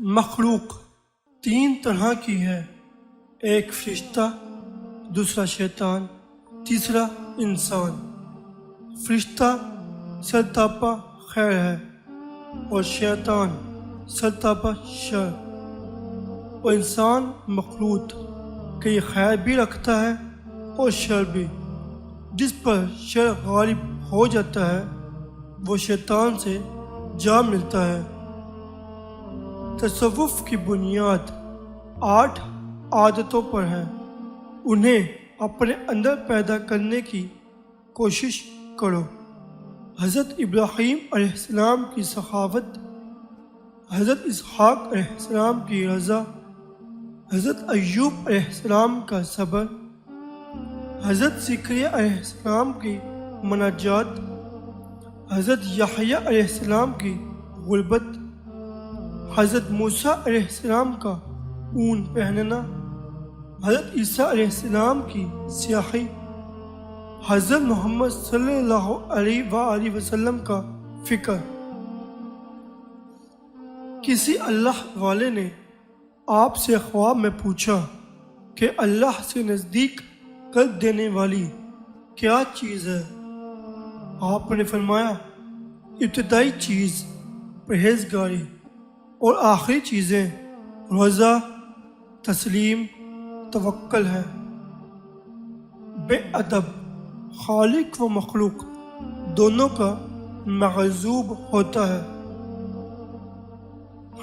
مخلوق تین طرح کی ہے، ایک فرشتہ، دوسرا شیطان، تیسرا انسان۔ فرشتہ سرتاپا خیر ہے اور شیطان سرتاپا شر، اور انسان مخلوط کئی خیر بھی رکھتا ہے اور شر بھی۔ جس پر شر غالب ہو جاتا ہے وہ شیطان سے جا ملتا ہے۔ تصوف کی بنیاد 8 عادتوں پر ہے، انہیں اپنے اندر پیدا کرنے کی کوشش کرو۔ حضرت ابراہیم علیہ السلام کی سخاوت، حضرت اسحاق علیہ السلام کی رضا، حضرت ایوب علیہ السلام کا صبر، حضرت زکریا علیہ السلام کی مناجات، حضرت یحییٰ علیہ السلام کی غربت، حضرت موسیٰ علیہ السلام کا اون پہننا، حضرت عیسیٰ علیہ السلام کی سیاحی، حضرت محمد صلی اللہ علیہ وآلہ وسلم کا فکر۔ کسی اللہ والے نے آپ سے خواب میں پوچھا کہ اللہ سے نزدیک کر دینے والی کیا چیز ہے؟ آپ نے فرمایا ابتدائی چیز پرہیزگاری اور آخری چیزیں رضا، تسلیم، توکل ہے۔ بے ادب خالق و مخلوق دونوں کا مغضوب ہوتا ہے۔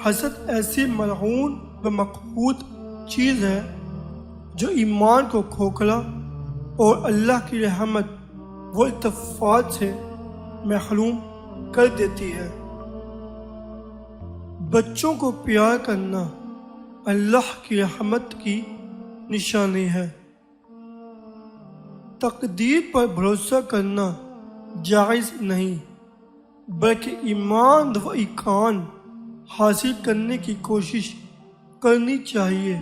حسد ایسی ملعون و مقبوض چیز ہے جو ایمان کو کھوکھلا اور اللہ کی رحمت و اتفاق سے محروم کر دیتی ہے۔ بچوں کو پیار کرنا اللہ کی رحمت کی نشانی ہے۔ تقدیر پر بھروسہ کرنا جائز نہیں، بلکہ ایمان و ایقان حاصل کرنے کی کوشش کرنی چاہیے۔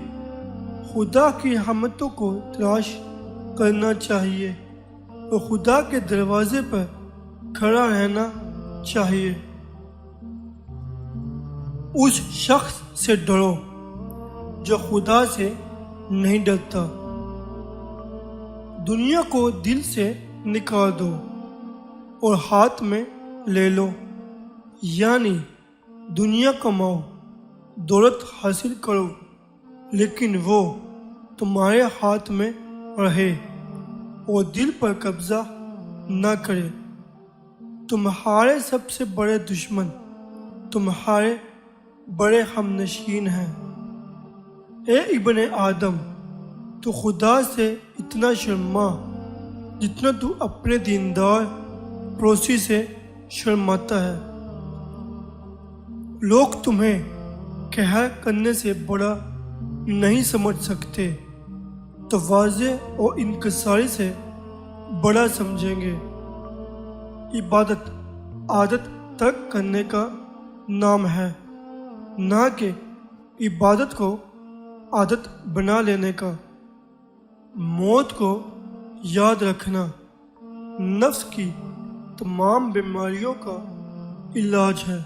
خدا کی رحمتوں کو تلاش کرنا چاہیے اور خدا کے دروازے پر کھڑا رہنا چاہیے۔ اس شخص سے ڈرو جو خدا سے نہیں ڈرتا۔ دنیا کو دل سے نکال دو اور ہاتھ میں لے لو، یعنی دنیا کماؤ، دولت حاصل کرو، لیکن وہ تمہارے ہاتھ میں رہے اور دل پر قبضہ نہ کرے۔ تمہارے سب سے بڑے دشمن تمہارے بڑے ہمنشین ہیں۔ اے ابن آدم، تو خدا سے اتنا شرما جتنا تو اپنے دیندار پڑوسی سے شرماتا ہے۔ لوگ تمہیں قہر کرنے سے بڑا نہیں سمجھ سکتے، تواضع اور انکساری سے بڑا سمجھیں گے۔ عبادت عادت ترک کرنے کا نام ہے، نہ کہ عبادت کو عادت بنا لینے کا۔ موت کو یاد رکھنا نفس کی تمام بیماریوں کا علاج ہے۔